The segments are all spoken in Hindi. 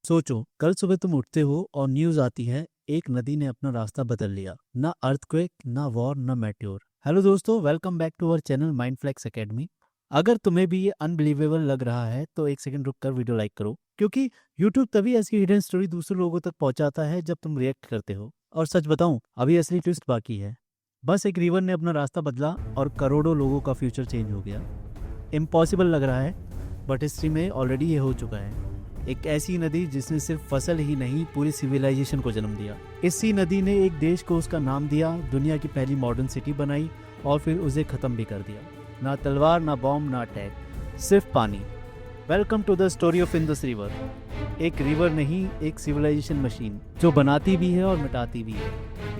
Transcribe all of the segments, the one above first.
सोचो, कल सुबह तुम उठते हो और न्यूज आती है एक नदी ने अपना रास्ता बदल लिया। ना अर्थक्वेक, ना वॉर, ना मेट्योर। हेलो दोस्तों, welcome back to our channel Mindflex academy. अगर तुम्हें भी ये अनबिलीवेबल लग रहा है तो एक सेकंड रुक कर वीडियो लाइक करो, क्योंकि यूट्यूब तभी ऐसी हिडन स्टोरी दूसरे लोगों तक पहुंचाता है जब तुम रिएक्ट करते हो। और सच बताऊं, अभी असली ट्विस्ट बाकी है। बस एक रिवर ने अपना रास्ता बदला और करोड़ों लोगों का फ्यूचर चेंज हो गया। इम्पॉसिबल लग रहा है, बट हिस्ट्री में ऑलरेडी ये हो चुका है। एक ऐसी नदी जिसने सिर्फ फसल ही नहीं, पूरी सिविलाइजेशन को जन्म दिया। इसी नदी ने एक देश को उसका नाम दिया, दुनिया की पहली मॉडर्न सिटी बनाई और फिर उसे ख़त्म भी कर दिया। ना तलवार, ना बॉम्ब, ना अटैक, सिर्फ पानी। Welcome to the story of Indus river. एक रिवर नहीं, एक सिविलाइजेशन मशीन जो बनाती भी है और मिटाती भी है।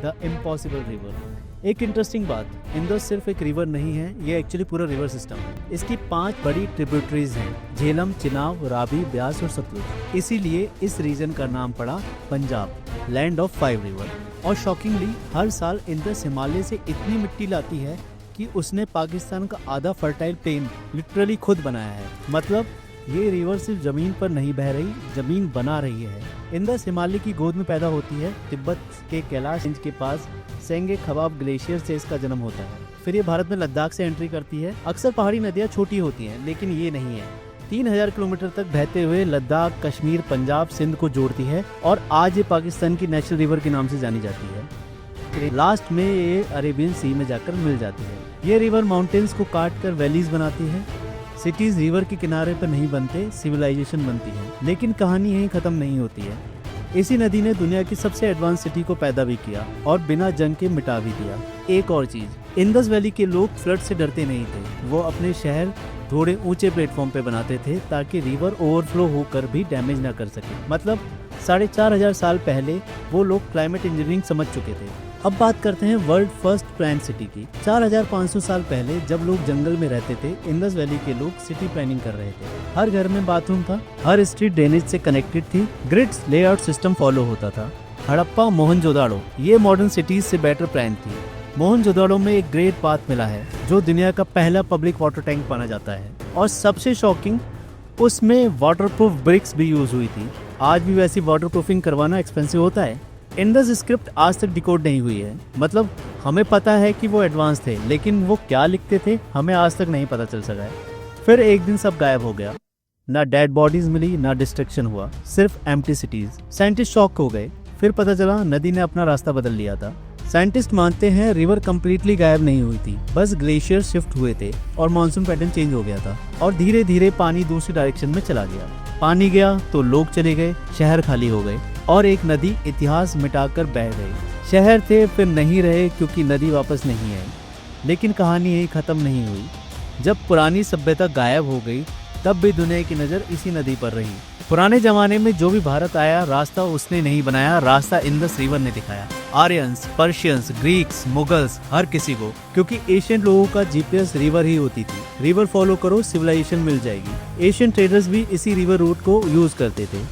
The impossible river. एक इंटरेस्टिंग बात, इंडस सिर्फ एक रिवर नहीं है, ये एक्चुअली पूरा रिवर सिस्टम है। इसकी 5 बड़ी ट्रिब्यूटरीज हैं, झेलम, चिनाब, रावी, ब्यास और सतलुज। इसीलिए इस रीजन का नाम पड़ा पंजाब, लैंड ऑफ 5 रिवर। और शॉकिंगली हर साल इंडस हिमालय से इतनी मिट्टी लाती है कि उसने पाकिस्तान का आधा फर्टाइल प्लेन लिटरली खुद बनाया है। मतलब ये रिवर सिर्फ जमीन पर नहीं बह रही, जमीन बना रही है। इंडस हिमालय की गोद में पैदा होती है। तिब्बत के कैलाश रेंज के पास सेंगे खबाब ग्लेशियर से इसका जन्म होता है। फिर ये भारत में लद्दाख से एंट्री करती है। अक्सर पहाड़ी नदियाँ छोटी होती हैं, लेकिन ये नहीं है। 3000 किलोमीटर तक बहते हुए लद्दाख, कश्मीर, पंजाब, सिंध को जोड़ती है और आज ये पाकिस्तान की नेशनल रिवर के नाम से जानी जाती है। लास्ट में ये अरेबियन सी में जाकर मिल जाती है। ये रिवर माउंटेन्स को काट कर वैलीज बनाती है। सिटीज रिवर के किनारे पर नहीं बनते, सिविलाइजेशन बनती है। लेकिन कहानी यहीं खत्म नहीं होती है। इसी नदी ने दुनिया की सबसे एडवांस सिटी को पैदा भी किया और बिना जंग के मिटा भी दिया। एक और चीज, इंडस वैली के लोग फ्लड से डरते नहीं थे। वो अपने शहर थोड़े ऊंचे प्लेटफॉर्म पे बनाते थे ताकि रिवर ओवरफ्लो होकर भी डैमेज ना कर सके। मतलब 4500 साल पहले वो लोग क्लाइमेट इंजीनियरिंग समझ चुके थे। अब बात करते हैं वर्ल्ड फर्स्ट प्लान सिटी की। 4500 साल पहले जब लोग जंगल में रहते थे, इंडस वैली के लोग सिटी प्लानिंग कर रहे थे। हर घर में बाथरूम था, हर स्ट्रीट ड्रेनेज से कनेक्टेड थी, ग्रिड्स लेआउट सिस्टम फॉलो होता था। हड़प्पा, मोहनजोदाड़ो ये मॉडर्न सिटीज से बेटर प्लान थी। मोहनजोदाड़ो में एक ग्रेट पाथ मिला है जो दुनिया का पहला पब्लिक वाटर टैंक माना जाता है। और सबसे शॉकिंग, उसमें वाटरप्रूफ ब्रिक्स भी यूज हुई थी। आज भी वैसी वाटरप्रूफिंग करवाना एक्सपेंसिव होता है। इंडस स्क्रिप्ट आज तक डिकोड नहीं हुई है। मतलब हमें पता है कि वो एडवांस थे, लेकिन वो क्या लिखते थे हमें आज तक नहीं पता चल सका है। फिर एक दिन सब गायब हो गया। ना डेड बॉडीज मिली, ना डिस्ट्रक्शन हुआ, सिर्फ एम्प्टी सिटीज। साइंटिस्ट शॉक हो गए। फिर पता चला नदी ने अपना रास्ता बदल लिया था। साइंटिस्ट मानते हैं रिवर कंप्लीटली गायब नहीं हुई थी, बस ग्लेशियर शिफ्ट हुए थे और मानसून पैटर्न चेंज हो गया था और धीरे धीरे पानी दूसरी डायरेक्शन में चला गया। पानी गया तो लोग चले गए, शहर खाली हो गए और एक नदी इतिहास मिटाकर बह गई। शहर थे फिर नहीं रहे क्योंकि नदी वापस नहीं आई। लेकिन कहानी यही खत्म नहीं हुई। जब पुरानी सभ्यता गायब हो गई तब भी दुनिया की नज़र इसी नदी पर रही। पुराने जमाने में जो भी भारत आया, रास्ता उसने नहीं बनाया, रास्ता इंडस रिवर ने दिखाया। आर्यंस, पर्शियंस, ग्रीक्स, मुगल्स, हर किसी को, क्योंकि एशियन लोगों का जीपीएस रिवर ही होती थी। रिवर फॉलो करो, सिविलाइजेशन मिल जाएगी। एशियन ट्रेडर्स भी इसी रिवर रूट को यूज करते थे।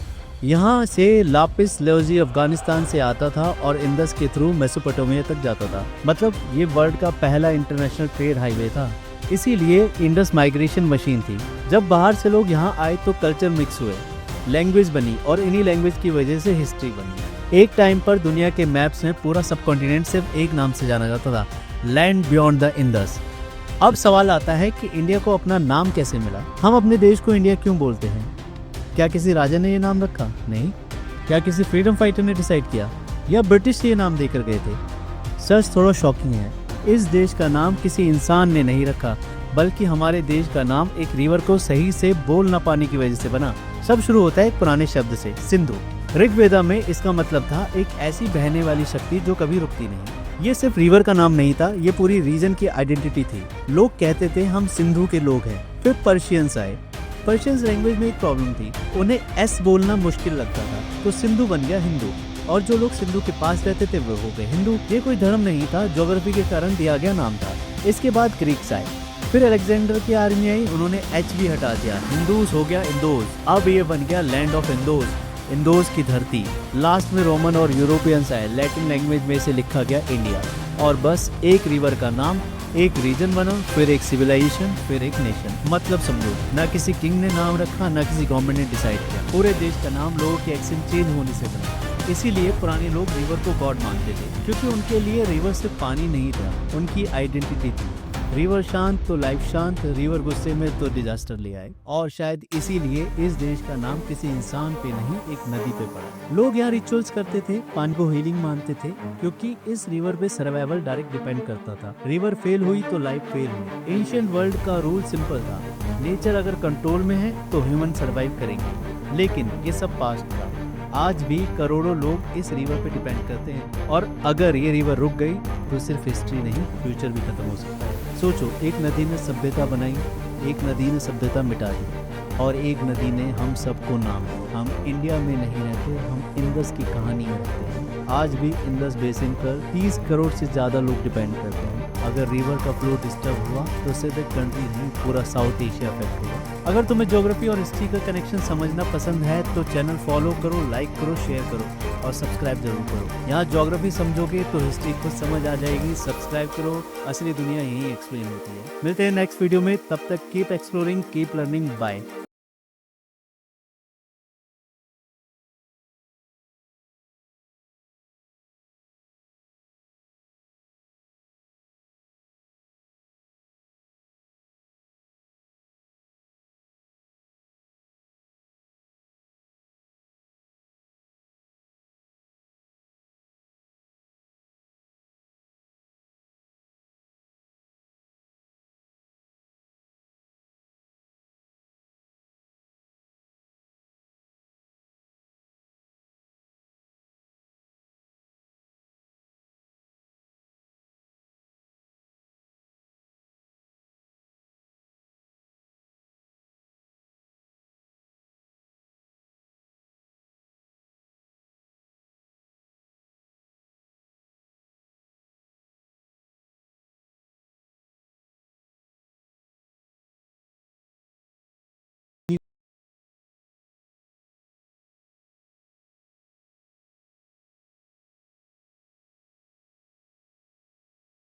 यहाँ से लापिस लेज़ी अफगानिस्तान से आता था और इंडस के थ्रू मेसोपोटामिया तक जाता था। मतलब ये वर्ल्ड का पहला इंटरनेशनल ट्रेड हाईवे था। इसीलिए इंडस माइग्रेशन मशीन थी। जब बाहर से लोग यहाँ आए तो कल्चर मिक्स हुए, लैंग्वेज बनी और इन्हीं लैंग्वेज की वजह से हिस्ट्री बनी। एक टाइम पर दुनिया के मैप्स में पूरा सबकॉन्टिनेंट सिर्फ एक नाम से जाना जाता था, लैंड बियॉन्ड द इंडस। अब सवाल आता है कि इंडिया को अपना नाम कैसे मिला। हम अपने देश को इंडिया क्यों बोलते हैं? क्या किसी राजा ने ये नाम रखा? नहीं। क्या किसी फ्रीडम फाइटर ने डिसाइड किया या ब्रिटिश ये नाम देकर गए थे? सच थोड़ा शॉकिंग है। इस देश का नाम किसी इंसान ने नहीं रखा, बल्कि हमारे देश का नाम एक रिवर को सही से बोल ना पाने की वजह से बना। सब शुरू होता है एक पुराने शब्द से, सिंधु। ऋग्वेदा में इसका मतलब था एक ऐसी बहने वाली शक्ति जो कभी रुकती नहीं। ये सिर्फ रिवर का नाम नहीं था, ये पूरी रीजन की आइडेंटिटी थी। लोग कहते थे हम सिंधु के लोग हैं। फिर पर्शियंस आए। पर्शियंस लैंग्वेज में एक प्रॉब्लम थी, उन्हें एस बोलना मुश्किल लगता था, तो सिंधु बन गया हिंदू। और जो लोग सिंधु के पास रहते थे वो हो गए हिंदू। ये कोई धर्म नहीं था, ज्योग्राफी के कारण दिया गया नाम था। इसके बाद ग्रीक्स आए, फिर अलेक्जेंडर की आर्मी आई, उन्होंने एच भी हटा दिया, हिंदूस हो गया इंदोज। अब ये बन गया लैंड ऑफ इंदोज, इंदोज की धरती। लास्ट में रोमन और यूरोपियंस आए, लैटिन लैंग्वेज में इसे लिखा गया इंडिया। और बस एक रिवर का नाम एक रीजन बना, फिर एक सिविलाइजेशन, फिर एक नेशन। मतलब समझो, ना किसी किंग ने नाम रखा, ना किसी गवर्नमेंट ने डिसाइड किया, पूरे देश का नाम लोगों के एक्सेंट चेंज होने से बना। इसीलिए पुराने लोग रिवर को गॉड मानते थे, क्योंकि उनके लिए रिवर सिर्फ पानी नहीं था, उनकी आइडेंटिटी थी। रिवर शांत तो लाइफ शांत, रिवर गुस्से में तो डिजास्टर ले आए। और शायद इसीलिए इस देश का नाम किसी इंसान पे नहीं, एक नदी पे पड़ा। लोग यहाँ रिचुअल्स करते थे, पानी को हीलिंग मानते थे, क्योंकि इस रिवर पे सर्वाइवल डायरेक्ट डिपेंड करता था। रिवर फेल हुई तो लाइफ फेल हुई। एंशिएंट वर्ल्ड का रूल सिंपल था, नेचर अगर कंट्रोल में है तो ह्यूमन सर्वाइव करेंगे। लेकिन ये सब पास्ट था। आज भी करोड़ों लोग इस रिवर पे डिपेंड करते हैं, और अगर ये रिवर रुक गई तो सिर्फ हिस्ट्री नहीं, फ्यूचर भी खत्म हो सकता है। सोचो, एक नदी ने सभ्यता बनाई, एक नदी ने सभ्यता मिटा दी, और एक नदी ने हम सबको नाम दिया। हम इंडिया में नहीं रहते, हम इंडस की कहानी में रहते हैं। आज भी इंडस बेसिन पर 30 करोड़ से ज़्यादा लोग डिपेंड करते हैं। अगर रिवर का फ्लो डिस्टर्ब हुआ तो सिर्फ एक कंट्री नहीं, पूरा साउथ एशिया अफेक्ट हुआ। अगर तुम्हें ज्योग्राफी और हिस्ट्री का कनेक्शन समझना पसंद है तो चैनल फॉलो करो, लाइक करो, शेयर करो और सब्सक्राइब जरूर करो। यहाँ ज्योग्राफी समझोगे तो हिस्ट्री खुद समझ आ जाएगी। सब्सक्राइब करो, असली दुनिया यही एक्सप्लेन होती है। मिलते हैं नेक्स्ट वीडियो में, तब तक keep exploring, keep learning, bye.